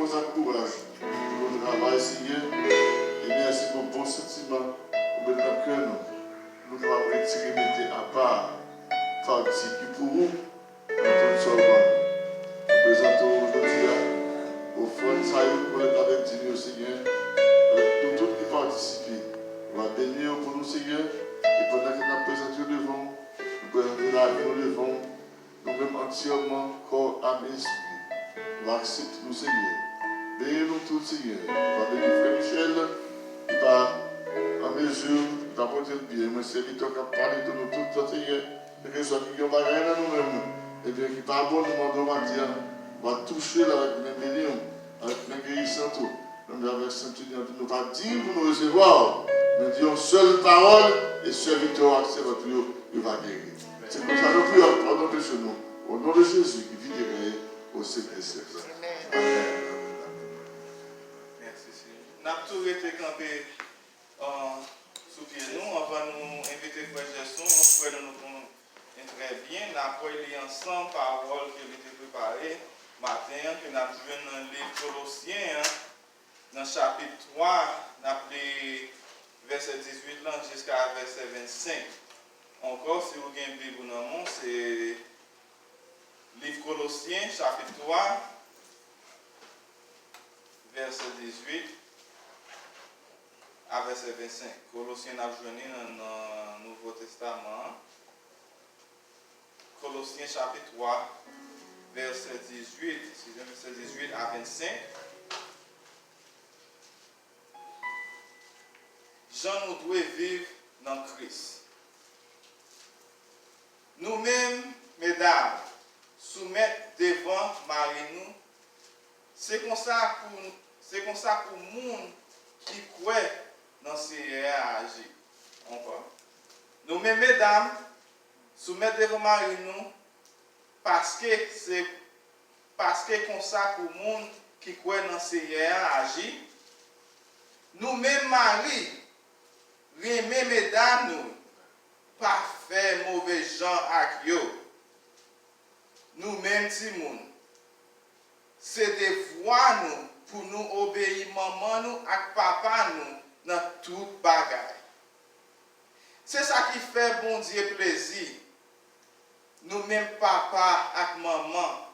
pour ça courage pour le travail, Seigneur. Et merci pour le bon sentiment pour mettre dans le cœur. Nous devons retirer, mettre à part, partie qui pour nous, notre sauveur. Nous présentons aujourd'hui au fond de ça, pour le avec Dieu, Seigneur, avec nous tous qui participent. On va bénir pour nous, Seigneur, et pendant que nous présentons devant, nous présentons la vie, nous devons, nous-mêmes entièrement, corps, âme et esprit. On va accepter nous, Seigneur. Bénis-nous tous, Seigneur. On va bénir Frère Michel, qui va en mesure d'apporter le bien. Mais c'est lui qui a parlé de nous tous, Seigneur, et que ce soit qui va rien à nous-mêmes, et bien qui va abondamment de matière, va toucher là avec mes bénions, avec mes guérissants, tout. Nous avec Saint-Union, nous va dire pour nous recevoir, mais disons seule parole et seule victoire, c'est votre Dieu, il va guérir. C'est comme ça que nous prions, pardon de chez nous, au nom de Jésus qui vit et règne au siècle des siècles. Amen. Merci, Seigneur. Nous avons tous été campés sous pied nous. On va nous inviter Frère Gerson, frère de nous très bien. Nous avons lu ensemble parole qui a été préparée matin, que nous avons vu dans le livre Colossiens, dans le chapitre 3, nous avons lu verset 18 jusqu'à verset 25. Encore, si vous avez une Bible dans le monde, c'est livre Colossiens, chapitre 3, verset 18 à verset 25. Colossiens n'a joué dans le Nouveau Testament. Colossiens chapitre 3, verset 18, verset 18 à 25. Jean nous doit vivre dans Christ. Nous-mêmes, mesdames, soumettre devant Marie nous, c'est comme ça pour le monde qui croit dans ces agir. Encore. Nous-mêmes, mesdames, soumettre devant Marie nous, parce que comme ça pour le monde qui croit dans ces agir. Nous-mêmes, Marie, remet mesdames nous, pas faire mauvais gens avec eux. Nous-mêmes, Timoun, c'est des voix nous pour nous obéir maman nous et papa nous dans toute bagaille. C'est ça qui fait bon Dieu plaisir. Nous-mêmes, papa et maman,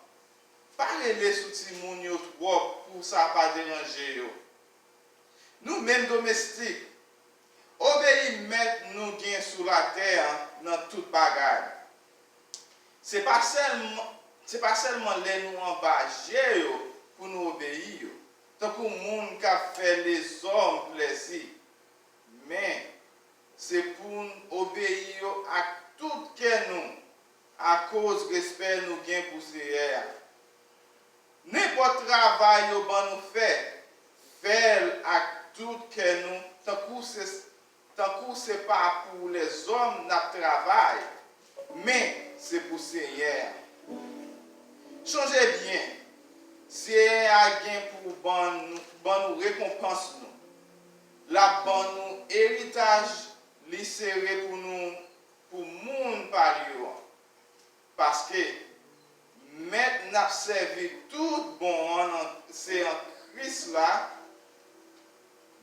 parlez-les sous Timoun yo trop pour ça pas déranger yo. Nous-mêmes domestiques, obéir mettre nous gain sur la terre dans toute bagaille. C'est pas seulement les nous engager pour nous obéir. Tant que le monde qui a fait les hommes plaisir. Mais c'est pour nous obéir à tout que nous, à cause du respect nous gain pour ces. N'importe travail que nous fait, à tout que nous, tant que c'est pas pour les hommes qui travaillent, mais c'est pour Seigneur. Changez bien. Seigneur a gain pour bon récompense nous. La bonne héritage li serré pour nous pour monde par lui. Parce que maintenant servi tout bon c'est en Christ là.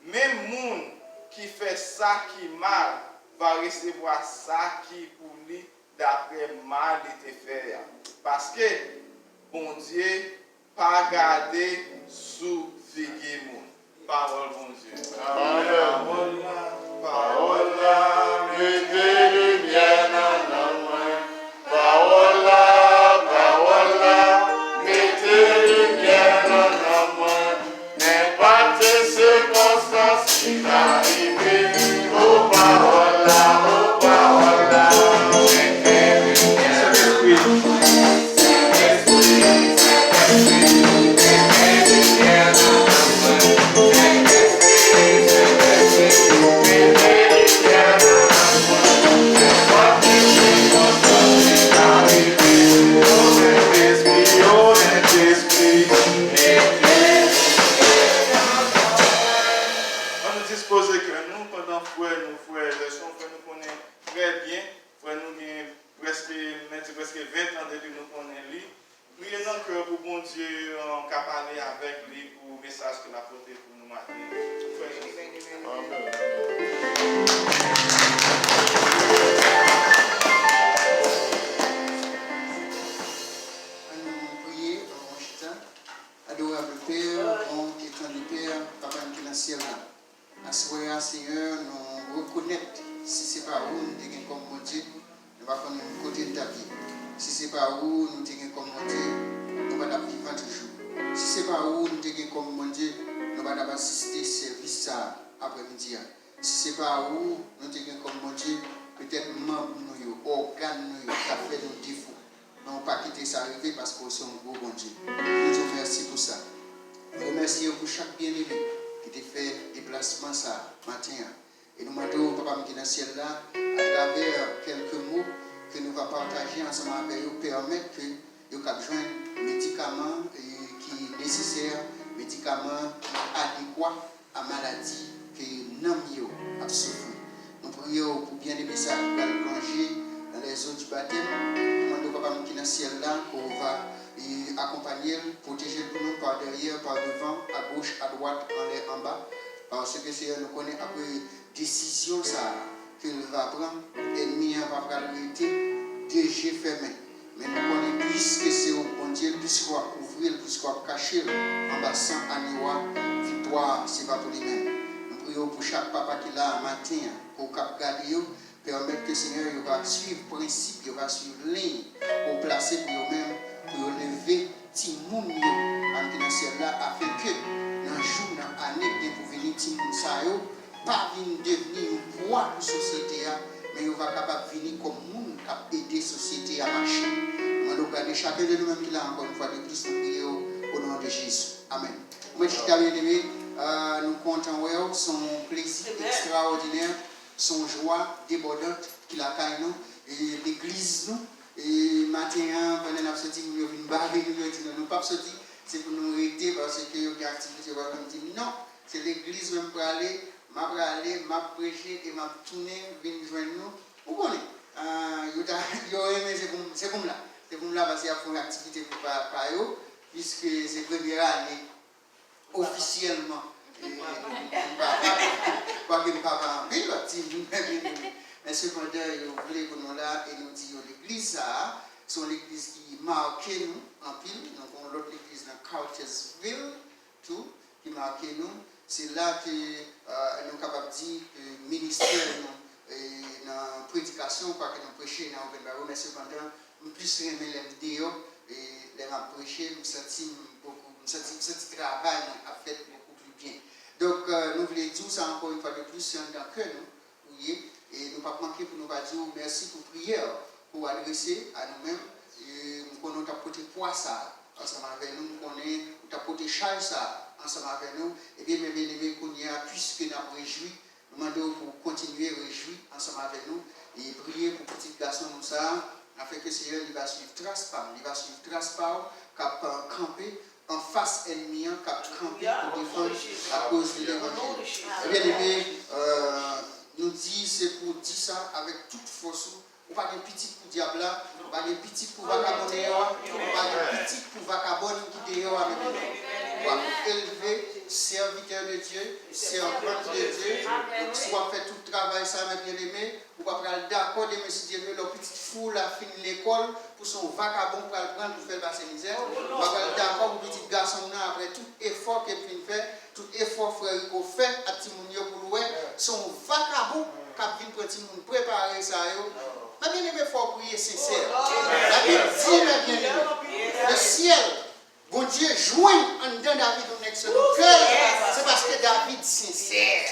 Même monde qui fait ça qui mal va recevoir ça qui pour lui d'après mal était fait. Parce que bon Dieu pas garder sous figuier moun. Parole bon Dieu. Amen. Parole là, mettez lumière dans la main. Parole là, mettez lumière dans la main. N'importe circonstance qui t'arrive, oh parole là, mettez lumière. Presque 20 ans depuis nous connaissons lui. Priez dans le cœur pour bon Dieu, qu'à parler avec lui pour le message qu'il a porté pour nous matin. Nous prier en chita. Adorable Père, bon éternel Père, Papa qui est dans le ciel là. À ce moment, Seigneur, nous reconnaître si c'est pas où nous sommes comme mon Dieu, nous ne pouvons pas côté de ta vie. Si c'est pas où nous sommes comme mon Dieu, nous ne pouvons pas vivre toujours. Si c'est pas où nous sommes comme mon Dieu, nous ne pouvons pas assister service ça après-midi. Si c'est pas où nous sommes comme mon Dieu, peut-être membres nous, organes nous, qui a fait nos défauts. Nous n'avons pas quitté ça arriver parce que nous sommes un gros bon Dieu. Nous te remercions pour ça. Nous remercions pour chaque bien-aimé qui t'a fait déplacement ça matin. Et nous demandons au Papa qui est dans le ciel là, à travers quelques mots que nous allons partager ensemble avec eux, permettre que nous puissions joindre médicaments qui sont nécessaires, médicaments adéquats à la maladie que nous avons souffert. Nous prions pour bien-aimé ça, pour le plonger dans les eaux du baptême. Nous demandons au Papa qui est dans le ciel là, qu'on va accompagner, protéger nous par derrière, par devant, à gauche, à droite, en l'air, en bas. Parce que Seigneur nous connaît après décision ça qu'il va prendre, ennemi va faire l'arrêter, déjà fermé. Mais nous connaissons puisque c'est au bon Dieu, puisqu'on va couvrir, puisqu'on va cacher en bas sans aniwa, victoire, c'est pas pour lui-même. Nous prions pour chaque papa qui est là matin, pour garder, permettre que le Seigneur va suivre le principe, il va suivre ligne, pour placer pour eux-mêmes, pour lever Timoun là afin que dans le jour, dans l'année, pour venir Timoun ça, pas venir devenir un poids pour la société, mais il va capable venir comme monde qui aider la société à marcher. Nous allons regarder chacun de nous-mêmes qui l'a encore une fois de plus, nous prions au nom de Jésus. Amen. Moi, je suis aimé, nous comptons son plaisir extraordinaire, son joie débordante qu'il a caillé nous, et l'église nous. Et matin, pendant la sortie, nous venons barrer, nous ne pas sortir, c'est pour nous arrêter parce que nous avons des activités. Non, c'est l'église même pour aller, m'a prêcher et m'a tourner, venir joindre nous. Vous connaissez, c'est comme là. C'est comme là parce qu'il y a une activité pour eux, puisque c'est la première année officiellement. Pas que nous ne pas en pile, mais cependant, ils voulaient que nous là et nous disons l'église, c'est l'église qui marque nous en pile. Donc, on a l'autre église dans Cartersville, tout, qui marque nous. C'est là que nous sommes capables de dire que le ministère dans la prédication, quoi que nous prêchons dans Open Barrow, mais cependant, nous puissions aimer les vidéos et les prêcher, nous sentons beaucoup, nous sentons travail à faire beaucoup plus bien. Donc, nous voulons dire ça encore une fois de plus, c'est dans que nous, oui, et nous ne pas manquer pour nous dire merci pour prière, pour adresser à nous-mêmes. Nous avons apporté poids ça ensemble avec nous, nous avons apporté charge ça ensemble avec nous. Et bien, mes bien-aimés, puisque nous avons réjoui, nous demandons pour continuer à réjouir ensemble avec nous et prier pour petit garçon comme ça, afin que le Seigneur va suivre trace par, il va suivre trace par, qui camper en face ennemi, qui camper pour défendre à cause de l'évangile. Bien aimé, nous dit c'est pour dire ça avec toute force. Ou pas de petit pour diable, ou pas de petit pour vagabond, ou pas de petit pour vagabond qui est dehors avec nous. Ou pas élever serviteur de Dieu, servante de Dieu. Donc, soit fait tout le travail, ça m'a bien aimé. Ou pas prendre d'accord de M. Dieu, leur petite foule a fini l'école pour son vagabond pour le prendre pour faire passer misère. Ou pas prendre d'accord pour petit garçon après tout effort qu'il peut faire, tout effort frère qu'on fait à Timounio pour louer, son vagabond qui a venu pour Timoun préparer ça. Mais bien aimé, il faut prier sincère. La Bible dit, mais bien aimé, le ciel, bon Dieu, joint en dedans David au excellent cœur. C'est parce que David est sincère.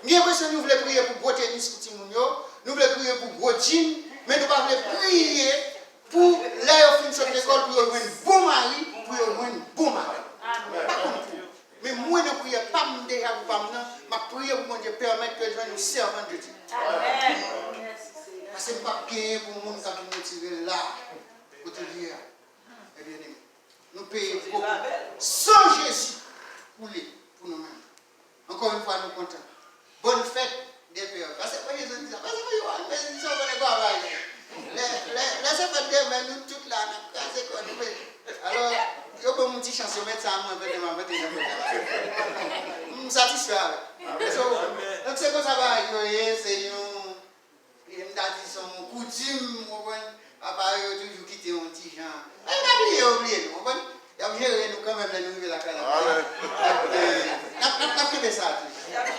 Bien que nous voulons prier pour gros tennis pour Timounio, nous voulons prier pour gros jean, mais nous ne voulons pas prier pour l'air fin sur l'école pour avoir un bon mari, pour avoir un bon mari. Pas comme vous. Mais moi, je ne prie pas pour déjà pour pas ma prière pour mon Dieu permettre que je nous servons de Dieu. Parce que ce n'est pas bien pour le monde qui nous tirer là, pour te dire, eh bien, nous payons beaucoup. Sans Jésus, pour nous-mêmes. Encore une fois, nous comptons. Bonne fête des pères. Parce que moi, je dis ça. Parce que moi, je dis ça, on ne va pas. Les enfants de nous, toutes là, nous, Alors, je peux mon petit chanson mettre ça à moi, je suis satisfait avec. Donc, c'est comme ça va, c'est une tradition, coutume, papa, toujours quitter un petit genre. Il m'a oublié, vous comprenez? Il a géré nous quand même la nouvelle à Canada. N'a pas ça.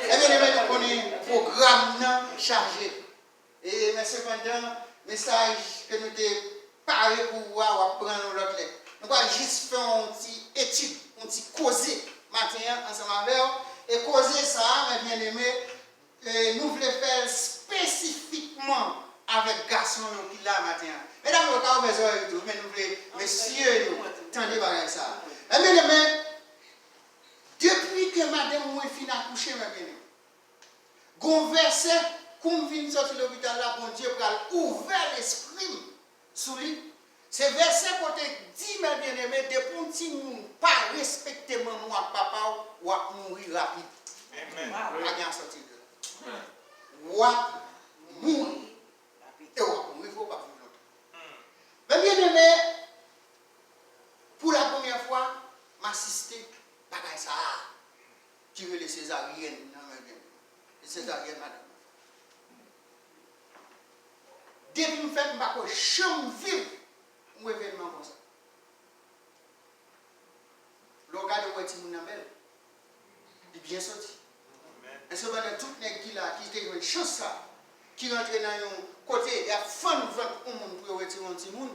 Et bien, nous connaissons un programme chargé. Et mais cependant, message que nous avons parlé pour voir prendre l'autre lettre. Nous allons juste faire une petite étude, une petite causer matin ensemble avec eux. Et causer ça, mes bien-aimés, nous voulons faire spécifiquement avec garçon qui là matin. Mesdames, vous avez besoin de tout, mais nous voulons, messieurs, nous, tendez par ça. Mes bien-aimés, depuis que madame m'a fini d'accoucher, mes bien-aimés, gon verset, comme vient sortir de l'hôpital là, bon Dieu, pour ouvrir l'esprit sous lui. C'est verset côté dit, mes bien-aimés, de pour si nous pas respecter maman ou papa ou à mourir rapide. Amen. Pas bien sortir de là. Ou à mourir. Et ou à mourir, il faut pas vivre longtemps. Mes bien-aimés, pour la première fois, m'assister, bagaille ça, qui veut les césariennes, non, mes bien-aimés. Les césariennes, madame. Depuis que je fais, je ne vais jamais vivre un événement comme ça. Le regard de Wati Mounambel, il est bien sorti. Et ce matin, tout le monde qui a une chance, qui rentre dans un côté, il y a fan pour retirer un petit monde.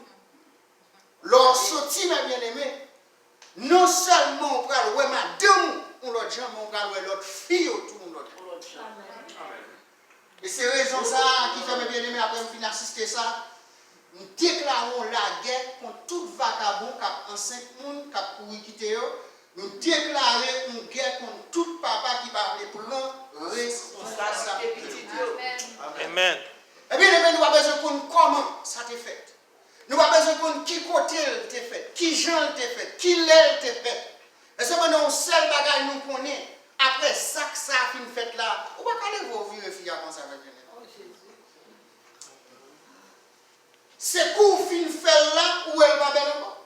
Leur sortie, mes bien-aimés, non seulement on parle de madame ou l'autre gens, mais on parle de l'autre fille autour de l'autre. Et c'est raison ça qui fait mes bien-aimés après me finir assister ça. Nous déclarons la guerre contre tout vagabond qui a enceinte monde, qui a couru quitter eux. Nous déclarons une guerre contre tout papa qui va les prendre responsabilité. Amen. Eh bien, nous avons besoin de comment ça t'est fait. Nous avons besoin de qui côté t'est fait, qui genre t'est fait, qui l'aile t'est fait. Et c'est maintenant un seul bagage nous connaît. Après ça que ça a fini fait là, on va aller voir vivre filles comme ça avec nous. C'est pour fin faire là où elle va bien encore.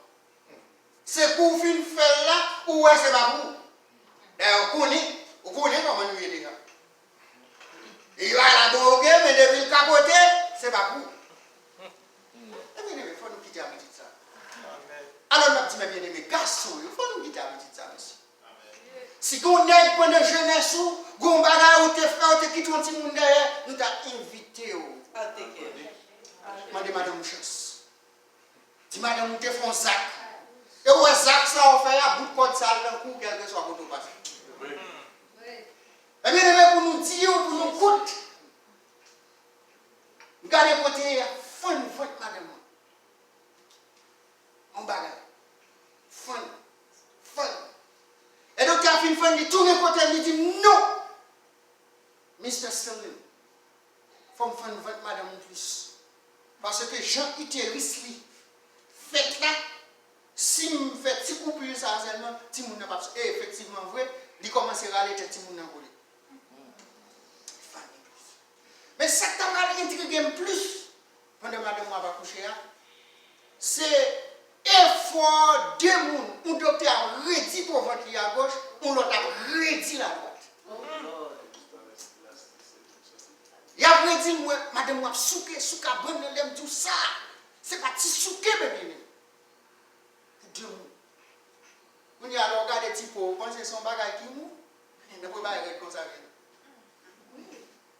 C'est pour fin faire là où elle se va pour. Et on connaît comment nous y est déjà. Il va la droguer, mais depuis le capoter, c'est pas pour. Il faut nous quitter avec ça. Alors, nous disons, bien aimé, garçon, il faut nous quitter avec ça, monsieur. Si on est pour la jeunesse, on va ou tes frères, ou quitte un petit monde derrière, nous t'avons invité. Je dis madame chance. Dis madame, vous te font sac. Et où est sac ça, on fait un bout de code ça dans le coup, quelque soit quand on passe. Et bien, pour nous dire, pour nous coûter, regardez côté, fun, madame. On bagaille. Fun. Et donc, il a fait une fin, il tourne côté, il dit non. Mr. Sterling, il faut me faire madame en plus. Parce que Jean Utéris, fait là, si je fais petit coupure, ça seulement, si je n'ai pas et effectivement vrai, il commence à râler, si je n'ai pas. Mais ça qui m'a intrigué plus, pendant madame va coucher, c'est effort de monde. Un docteur a redit pour votre à gauche, un autre a redit la droite. Il a redit, moi, madame, moi, souké, bonne, l'aime tout ça. C'est pas si souké, bébé. Pour Dieu. On y a regardé petit peu, quand c'est son bagage qui mou, il ne peut pas être comme ça.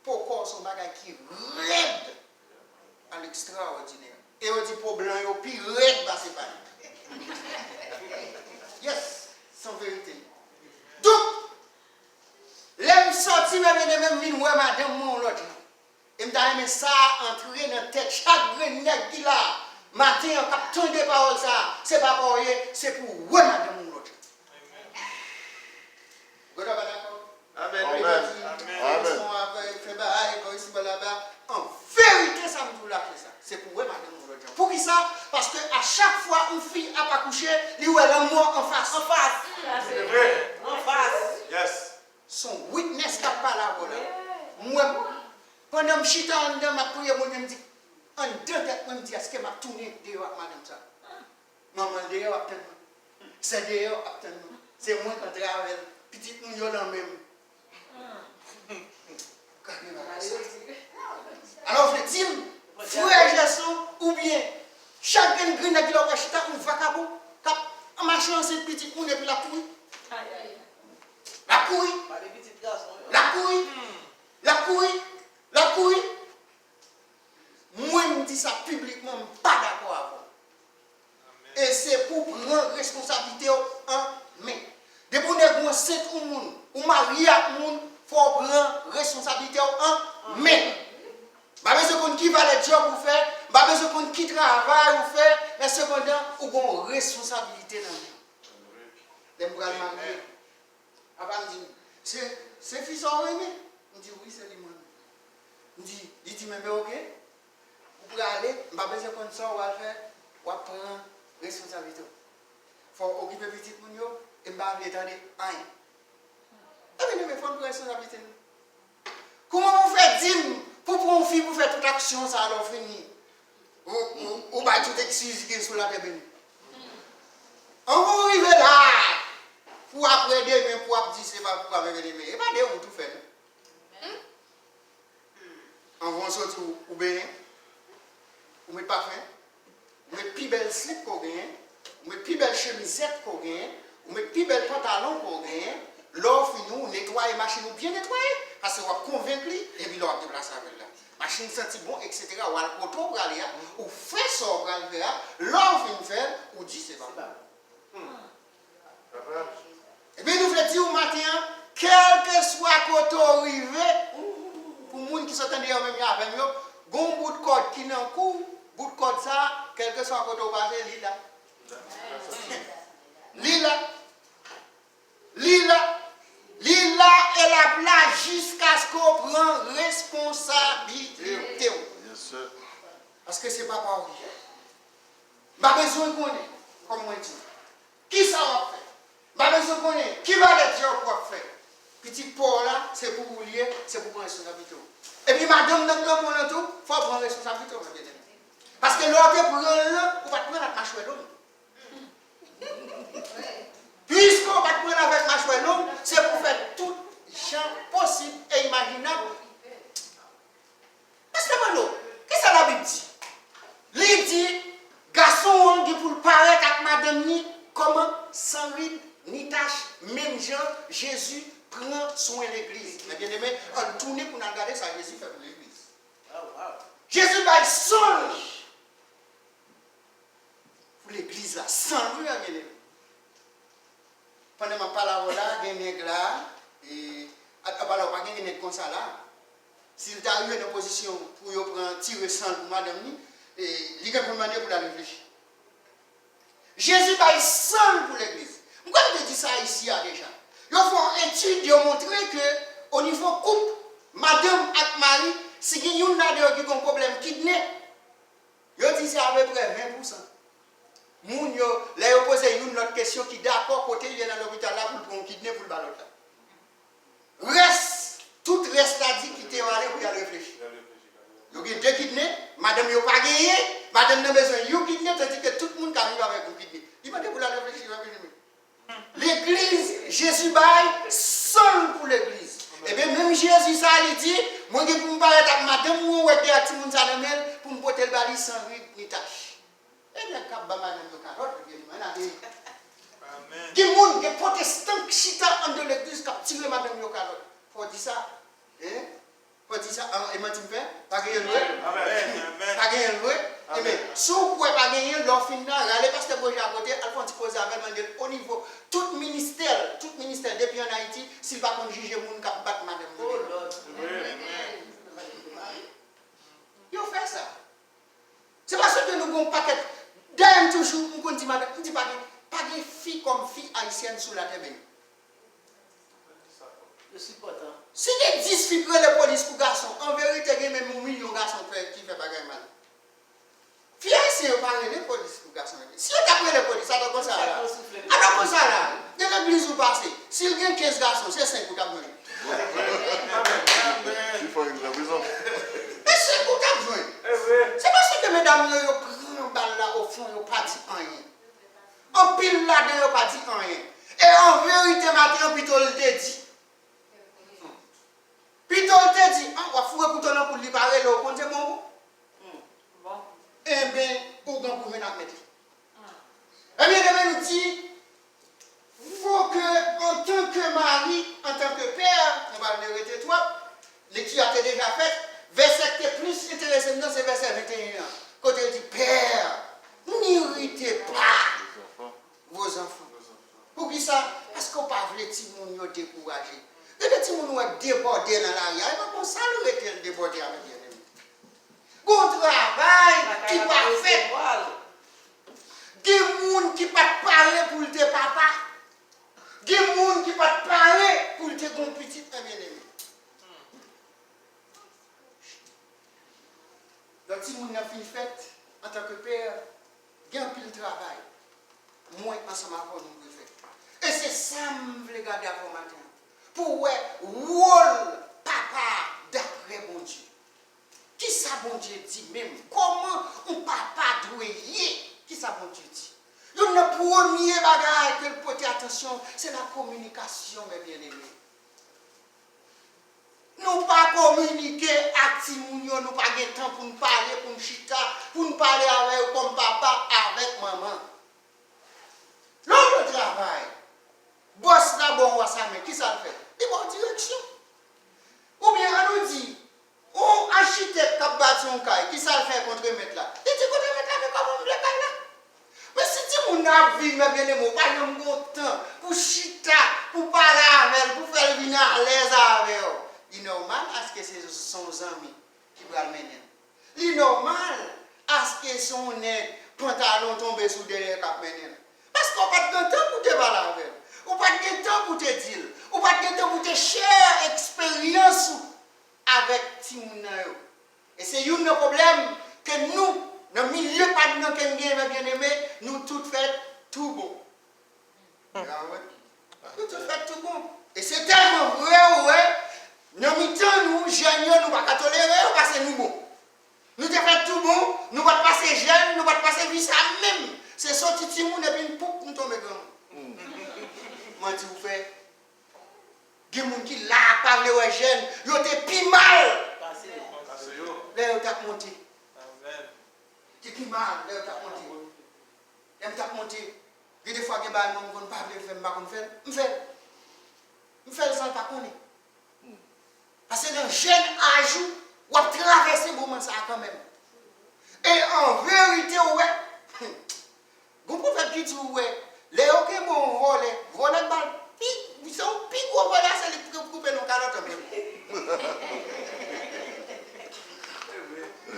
Pourquoi son bagage qui raide à l'extraordinaire. Et on dit pour blanc, il puis raide, bah c'est pas. Yes, sans vérité. Donc, l'aime sorti, même vin, ouais, madame, mon l'autre. Et je me dis, ça entrer dans la tête, chaque grenade qui là, matin, on cap tant de paroles, ça, c'est pas pour rien, c'est pour ouais, madame, mon l'autre. Vous êtes d'accord? Amen. En vérité, ça me dit là, c'est pour ouais, madame, mon l'autre. Pour qui ça? Parce que à chaque fois, une fille a pas couché, lui ou elle a mort en face. En face. C'est vrai. En face. Yes. Son witness qui a pas là, voilà. Moi, pendant que je suis en dedans, je me dis, en deux têtes, je me dis, est-ce que je vais tourner dehors, madame ça? Maman, dehors, peut-être. C'est d'ailleurs, c'est moi qui travaille. Petite nous là même. Alors, je dis, frère Gerson, ou bien, chacun green qui l'a acheté un vacabo, en marchant cette petite moune et puis la couille. La couille. La couille. La couille. La couille. Moi, je dis ça publiquement, je ne suis pas d'accord avec vous. Et c'est pour prendre responsabilité en main. Depuis qu'on est 7 ou marié à monde, il faut prendre responsabilité en main. Je ne sais pas qui va le job pour faire, je ne sais pas qui travaille pour faire, mais cependant, vous avez une responsabilité dans le monde. Les bras mariés. Après, je dis, c'est fils en aimé. Je dis, oui, c'est lui-même. Je dis, il dit, mais ok, vous pouvez aller, je ne sais pas comment ça va faire, vous prendre responsabilité. Il faut occuper petit monde et je ne vais pas attendre rien. Mais il faut prendre responsabilité. Comment vous faites dire pour prendre une fille, pour faire toute action, ça alors fini? Ou pas toute excuse qui est sur la tête. On va arriver là, pour après demain, pour dire c'est pas pour avec demain. Et pas de où tout fait. On va sortir ou bien, ou mettre parfum, ou mettre plus belle slip qu'on gagne, ou mettre plus belle chemisette qu'on gagne, ou mettre plus belle pantalon qu'on gagne. L'offre nous nettoyer machine ou bien nettoyer parce que vous convaincre et puis l'on déplacer avec la machine senti bon etc. ou à l'auto pour aller ou fait ça pour aller faire l'offre faire ou dit c'est pas et bien nous voulons dire au matin quel que soit côté arrivé pour les gens qui sont en même avec nous gon bout de code qui n'en court bout de code ça quel que soit côté passé Lila est la place jusqu'à ce qu'on prenne responsabilité. Yes, sir. Parce que ce n'est pas pareil. Pas besoin de connaître, comme moi dit. Qui ça va faire? Pas besoin de connaître. Qui va le dire pour faire? Petit Paul là, c'est pour vous lier, c'est pour prendre responsabilité. Et puis madame dans le monde tout, il faut prendre responsabilité. Parce que l'autre pour l'un, on va prendre la mâchoire l'homme. Puisqu'on va prendre avec ma chouette longue, c'est pour faire tout champ possible et imaginable. Qu'est-ce que c'est bon? Qu'est-ce que la Bible dit? Il dit, garçon qui pour paraître avec madame ni, comment, sans ride, ni tache, même Jean, Jésus prend soin de l'église. Mais bien aimé, on tourne pour nous regarder ça, Jésus fait pour l'église. Jésus va seul pour l'église là, sans lui, bien aimé. Pendant que je parle là, il y a un nègre là, et pas un nègre comme ça là. S'il t'a eu une position pour prendre tirer sang pour madame, il y a une manière pour la réfléchir. Jésus va seul pour l'église. Pourquoi je dis ça ici déjà? Il faut une étude de montrer que au niveau couple, madame et mari, si il y a un problème kidney, il dit c'est à peu près 20%. Moun yo, là yo pose une autre question qui d'accord côté il est dans l'hôpital là pour prendre kidney pour le ballot là. Reste tout reste là dit qui t'est allé pour y aller réfléchir. Yo gen deux kidney, madame yo pas gagné, madame n'a besoin yo kidney tandis que tout le monde arrive avec un kidney. Il va pour la réfléchir l'église Jésus bail seul pour l'église. Et bien même Jésus ça il dit moi qui pour me parler avec madame ou ouais qui a tout monde ça pour me porter le bali sans ride ni tâche. Et le cap madame de carotte qui monde des protestants qui chita en de l'église qui tiré madame de carotte. Faut dire ça. Hein? Faut dire ça et moi tu me fais pas gagner le amen. Pas gagner le mais si vous pouvez pas gagner l'offre finale, allez parce que vous à côté, Alphonse pose avec au niveau tout ministère depuis en Haïti, s'il va qu'on juger moun qui battre madame. Oh Lord. Yo fait ça. C'est parce que nous avons un paquet. D'ailleurs, toujours, nous disons, pas de filles comme filles haïtiennes sous la terre. Je suis content. Si les 10 filles prennent la police pour garçons, en vérité, il y a même 1 million de garçons qui font pas mal. Filles haïtiennes, on parle de police pour garçons. Si on a pris la police, ça doit comme ça là. Alors, comme ça là, de l'église où passer, s'il y a 15 garçons, c'est 5 pour t'abonner. Il faut une raison. Mais c'est pour t'abonner. C'est parce que mesdames, ils prennent un balle là au fond, ils ne partent pas rien. En pile là-dedans, pas dit rien. Et en vérité, matin, plutôt le te dit. Plutôt le te dit, on va fouer pour ton pour lui parler, le compte c'est bon. Eh bien, où qu'on peut venir mettre. Eh bien, il nous dit, faut que, en tant que mari, en tant que père, on va le répéter toi, l'étude a été déjà faite, verset qui est plus intéressant, c'est verset 21. Quand il dit, Père, n'irritez pas vos enfants. Pour qui ça? Parce qu'on ne veut pas les petits gens décourager. Les petits gens ont débordé dans l'arrière, ils vont ça le déborder avec les ennemis. Bon travail qui pas fait. Des gens qui ne pas parler pour tes papa. Des gens qui ne pas parler pour tes grands petits bien-aimés. Donc, si nous avons fait en tant que père, il y a un peu de travail. Moi, ensemble avec nous, nous faire. Et c'est ça que je veux garder avant matin. Pour voir rôle papa d'après bon Dieu. Qui ça bon Dieu dit même? Comment un papa doit y? Qui ça bon Dieu dit? Le premier bagage que le porter attention, c'est la communication, mes bien-aimés. Nous pas communiquer avec Timounio, nous pas de temps pour nous parler, pour nous chita, pour nous parler avec comme papa, avec maman. L'autre travail, boss là bon ça mais qui ça fait? Il bonne direction. Ou bien on nous dit, on architecte qui bat son caille, qui ça fait contre mettre là? Il dit contre mettre là, mais comment on le caille là? Mais si tu m'as vu, mes bien-aimés, pas de bon temps pour chita, pour parler avec, pour faire venir à l'aise avec eux. Il est normal à ce que c'est son ami qui va le mener. Il est normal à ce que son pantalon tombe sous derrière cap mener. Parce qu'on n'a pas de temps pour te parler avec. On n'a pas de temps pour te dire. On n'a pas de temps pour te share expérience avec Timounao. Et c'est un problème que nous, dans le milieu pas de bien aimé, nous tout fait tout bon. Nous tout fait tout bon. Et c'est tellement vrai, ouais. Dans le temps, nous, jeunes, nous ne pouvons pas tolérer parce que nous bon. Nous avons fait tout bon, nous ne pouvons pas passer jeunes, nous ne pouvons pas passer vie ça même. C'est sorti de monde et puis une poupe, nous tombons grand. Moi, je vous fais. Il y a des gens qui là, pas les jeunes, ils ont été plus mal. Là, ils ont monté. C'est plus mal, là, ils ont monté. Ils ont monté. Il y a des fois que je ne sais pas faire, je fais ça pas connaître. Parce que dans le jeune âge, on a traversé ce moment ça quand même. Et en vérité, ouais, vous pouvez dire que ouais, les ok bon rôle, voler balle, ils sont plus gros voilà, c'est les couper nos calottes même.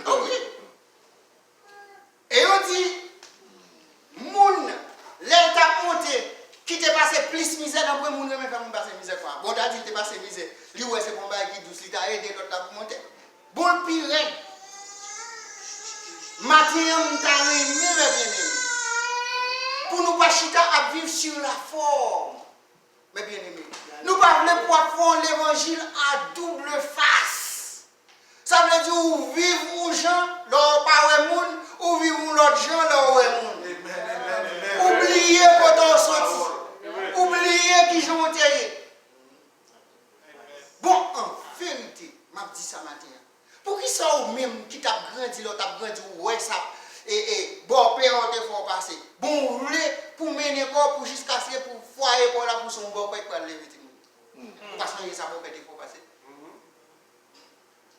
Ok. Et on dit, moun, l'état monté, qui te passe plus misère dans le monde, mais faire me passer misère quoi. Bon, t'as dit te passer misère. Lui ouais c'est bon bail qui douce, il t'a aidé l'autre à monter. Bon pire. Matin t'a remis bien. Pour nous pas chita à vivre sur la forme. Mais bien aimé. Nous pas voulons pouvoir faire l'évangile à double face. Ça veut dire ou vivre aux gens, leur pas monde, ou vivre l'autre gens, leur monde. Oubliez quand on sortit. Oubliez qui j'ont enterré. Bon, en vérité, m'a dit ça matin. Pour qui ça ou même qui t'a grandi, l'autre t'a grandi, ouais ça, et bon, père, on te fait passer. Bon, voulez pour mener corps, pour jusqu'à ce pour foyer pour là, pour son bon père, pour aller vite. Parce que ça, bon père, il faut passer.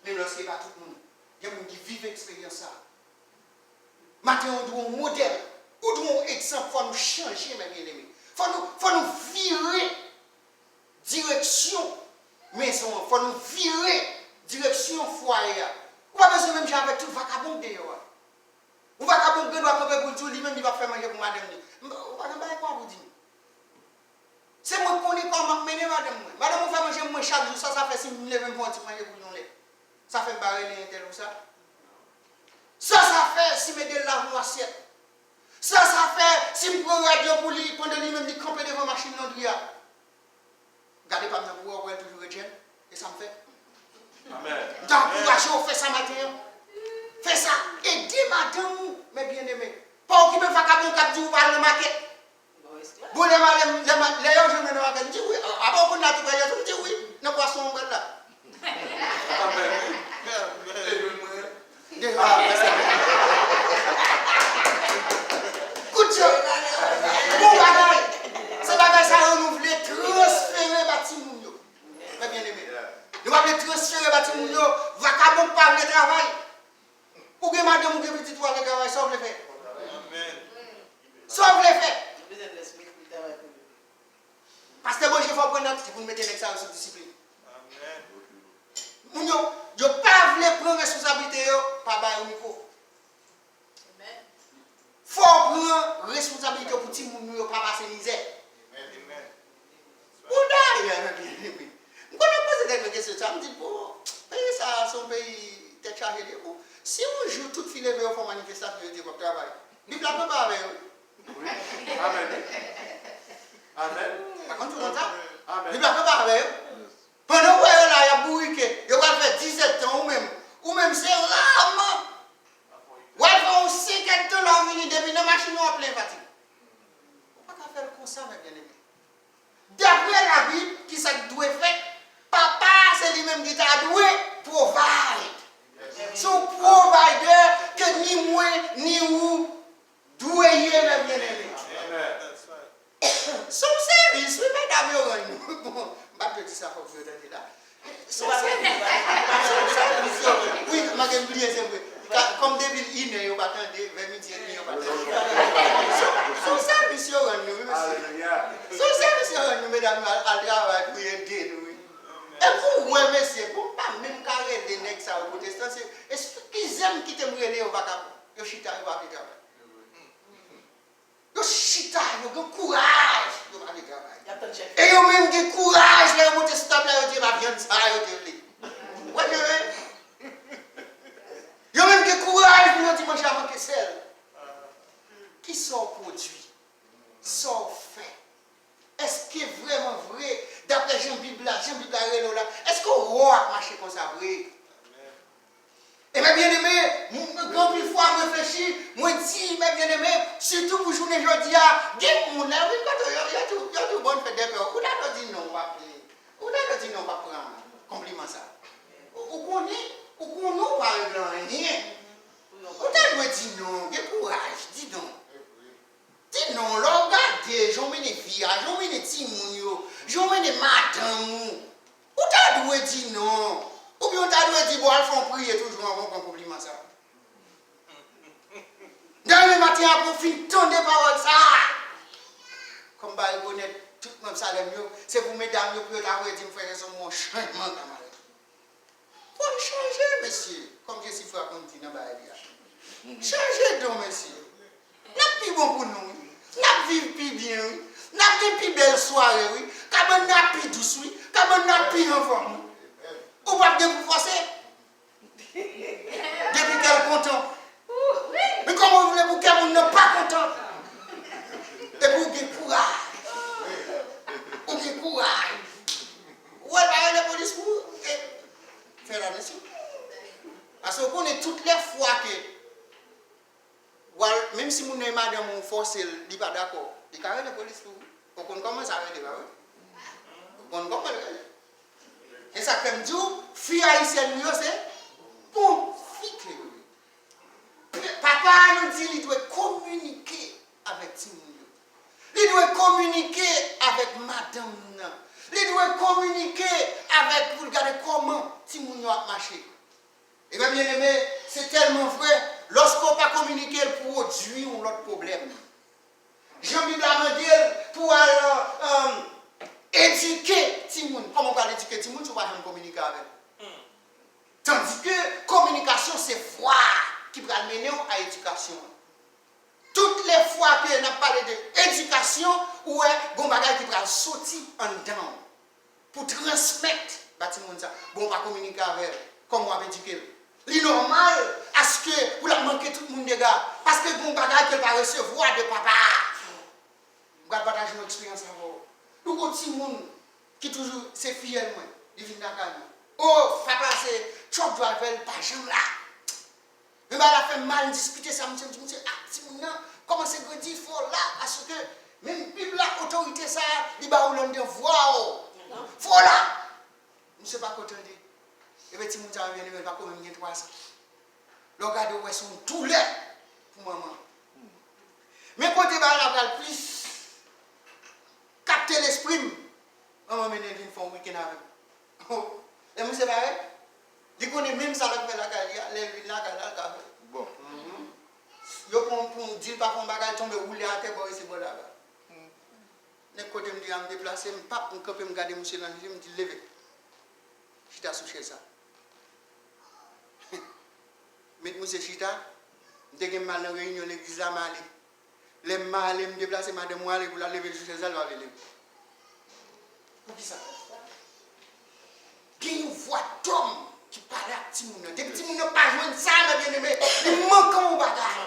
Mais lorsque pas tout le monde, il y a des gens qui vivent l'expérience ça. Maintenant, on doit un modèle, on doit un exemple, il faut nous changer, mes bien-aimés. Il faut nous virer direction maison, il faut nous virer direction foyer. On va besoin même avec tout vagabond d'ailleurs. On va vagabond doit camper pour tout lui-même il va faire manger pour madame. On va pas quoi vous dire. C'est moi qui connais comment mener madame. Madame on fait manger moi chaque jour ça fait si me lever pour manger pour nous. Ça fait barrer les tel ou ça. Ça fait si me de la assiette. Ça fait si me prend radio pour lui pendant lui-même il camper devant machine laundry. Regardez pas me pour voir toujours Etienne et ça me fait. Amen. D'encourager au fait ça matin. Fais ça. Aidez madame, mes bien-aimés. Pas occuper vagabond cap du par le maquette. Bon, les gens, je me dis oui. Avant qu'on a tout gagné, je me dis oui. Ne poisson là. Écoute, bon bagage. C'est bagage ça, nous voulons transférer bâtiment. Mais bien aimé. Nous voulons transférer bâtiment. Va qu'à bon pas le travail. Ou que madame ou que petit toi le travail, ça vous le fait. Ça vous le fait. Parce que moi, je vais prendre un petit pour nous mettre l'examen sur discipline. Amen. Je ne veux pas prendre responsabilité par le micro. Il faut prendre responsabilité pour tout le monde ne pas passer misère. Vous ne posez des questions, ça me dit, bon, pays ça, son pays, t'es chargé de vous. Si on joue toute file et on fait manifestation, je dis, votre travail. Bible la peut pas avec vous. Oui. Amen. Amen. Par contre, tout le monde ça? Bible la peut pas avec vous. Pendant que là, il y a bourriqué, il va faire 17 ans ou même c'est rarement. Ou elle fait 50 ans, là, on vient depuis la machine en plein fatigue. On ne peut pas faire comme ça, mes bien-aimés. D'après la Bible, qui ça doit faire, papa, c'est lui-même qui t'a doué, provide. Son provider, que ni moi, ni vous, doué, mes bien-aimés. Son service, oui, mesdames, bon, je dis ça pour vous dire là. Son service, oui, je vais oublier, c'est vrai. Comme David Iné, il va attendre 20 minutes et demie. Son service, il va nous, son service, mesdames, à travail pour aider nous. Et pour vous, messieurs, pour pas même carrer des nègres ça au protestant, est-ce qu'ils aiment quitter me relais au vacances? Yo chita, yo va aller travailler. Yo chita, yo ont courage, yo va aller travailler. Et yo même qui courage, là, yo monter stop là, yo dit ma viande ça, yo te li. Ouais, yo même qui courage, yo dit manger avant que sel. Qui sont produits, sont faits. Est-ce que c'est vraiment vrai, d'après Jean-Bible là, est-ce qu'on va marcher comme ça vrai? Et mes bien-aimés, quand une fois je réfléchis, moi dis, mes bien-aimés, surtout pour journée aujourd'hui, il y a tout bon fait des peurs. Ou là, dit non, pas ou là, dit non, pas prendre compliment ça. Ou qu'on pas rien. Ou là, dit non, quel courage, dis non. Dis non, là, regardez, j'en mets des filles, j'en mets des timounios, j'en mets des madames. Ou t'as dit non. Ou bien t'as dit, bon, elles font prier toujours avant qu'on compliment ça. Dans le matin, pour finir, tant de paroles, ça. Comme bah, il connaît tout le monde, ça l'aime mieux. C'est pour mesdames, pour t'avoir dit, frère, c'est mon changement, camarade. Faut changer, monsieur. Comme je suis frère, comme dit dans la changez donc, monsieur. N'a plus bon pour nous. N'a vivre plus bien, oui. N'a vivre plus belle soirée, oui. Quand n'a plus douce, oui. Quand n'a plus en forme. Ou pas de vous forcer? Depuis qu'elle est content. Mais comment vous voulez pour qu'elle n'est pas content? Et pour qu'il courage. Pour qu'il courage. Où est la police pour faire la mission? Parce qu'on est toutes les fois que, même si mon madame ou force, il n'est pas d'accord, il y a la police pour vous. On commence à arrêter. On commence à arrêter. Et ça, comme dit, fille haïtienne, c'est bon, fille. Papa nous dit qu'il doit communiquer avec Timoun. Il doit communiquer avec madame. Il doit communiquer avec, vous regardez comment Timoun a marché. Et bien, bien aimé, c'est tellement vrai. Lorsqu'on pas communiquer, il produit un autre problème. Jean-Bible m'a dit pour éduquer Timoun. Comment on va éduquer Timoun, tu vas jamais communiquer avec. Tandis que communication, c'est foi qui va mener à l'éducation. Toutes les fois que nous parlé d'éducation, ou bon bagage qui va sortir en dedans pour transmettre Timoun ça. Bon, on va communiquer avec elle. Comment on va éduquer. C'est normal à ce que vous la manquez tout le monde des gars. Parce que bon bagage qu'elle va recevoir de papa. On va partager notre expérience avec vous. Nous avons petit monde qui toujours c'est fidèle moi, il vient dans la caille. Oh papa c'est choc doit faire pas jamais là. Mais bah la fait mal discuter ça me dit ah petit monde comment c'est que dit faut là parce que même Bible là autorité ça, il va ou l'on de voix. Faut là. Je ne sais pas quoi te dire. Et bien, si vous avez bien aimé, pas comme même 300. Le regard où sont tous les pour maman. Mais côté là, on plus capter l'esprit. On va mener une fois un week-end avec. Et vous savez, il connaît même ça, la les là, Bon. Yo pour dire pas qu'on bagage tomber rouler à terre ici bon là. Les côté me dit à me déplacer, me pas on camper me garder monsieur là, je me dis lever. Chita sous chez ça. Mais monsieur Chita, dès que mal en réunion l'église là mal. Les mal me déplacer madame moi aller pour la lever chez ça va lever. Pour qui ça? Qui une voix d'homme qui parle à petit monde. Des petits monde pas joindre ça bien aimé, il manque mon bagage.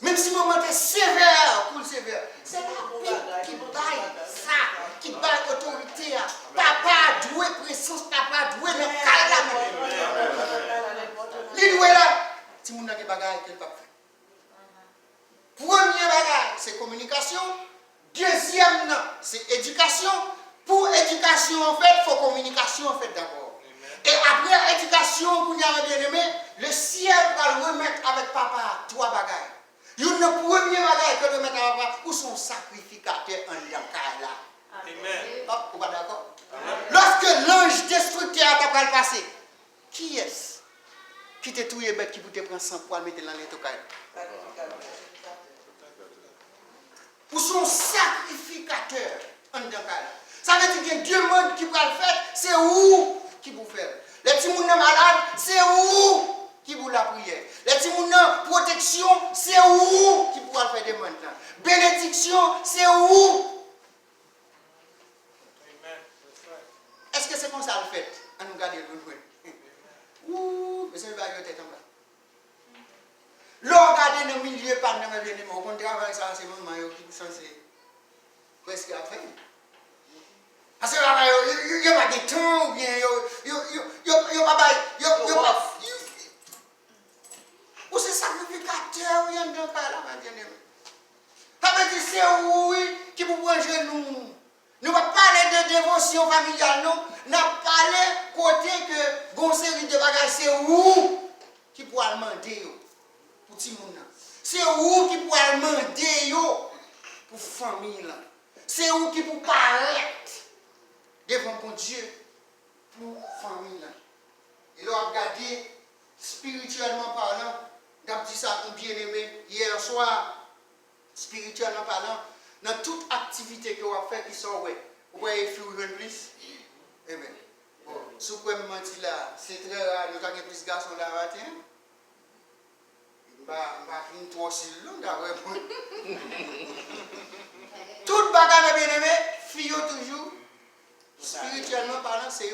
Même si moment est sévère, pour sévère, c'est la Bible qui baille ça, qui baille autorité. Papa doué présence, papa doué dans calme. Li doué là, si moun n'a des bagages qu'elle pas fait. Premier bagage, c'est communication. Deuxième, c'est éducation. Pour éducation en fait, il faut communication en fait d'abord. Et après éducation, pour y avoir bien aimé, le ciel va le remettre avec papa 3 bagages. Il y a le premier bagage que le remettre avec papa, où son sacrificateur en dans là. Amen. Vous pas d'accord? Lorsque l'ange destructeur a pas passé, qui est-ce qui te touille bête qui peut te prendre 100 poils mettre dans les tocailles? Pour son sacrificateur en dans là. Ça veut dire qu'il y a 2 mondes qui peuvent le faire, c'est où qui vous faire. Les petits gens malades, c'est où qui vous la prière. Les petits gens protection, c'est où qui pourra faire des mondes là. Bénédiction, c'est où. Est-ce que c'est comme ça le fait? On nous garde le bon. Ouh, mais ça ne va pas être en bas. L'on dans le milieu, pas dans le milieu, on travaille ça, c'est vraiment qui est censé presque à faire. Parce que il n'y a pas de temps ou bien il n'y a pas ou c'est sacrificateur ou il y a un cas là maintenant. Ça veut dire c'est oui qui vous branchez nous. Nous ne parlons pas de dévotion familiale, non. Nous parlons côté que bon série de bagages c'est où qui pourra demander pour tout le monde. C'est où qui pourra demander pour famille là. C'est où qui pour paraître devant mon Dieu pour famille là. Et là, regardez, spirituellement parlant, j'ai dit ça pour bien aimé hier soir, spirituellement parlant, dans toute activité que vous avez fait qui sont ouais, vous voyez plus plus. Amen. Bon, ce que je me dis là, c'est très rare, nous avons plus de garçons là matin. Je ne vais pas trop si long d'ailleurs. Toute bagarre bien aimé, fille toujours. Spirituellement parlant, c'est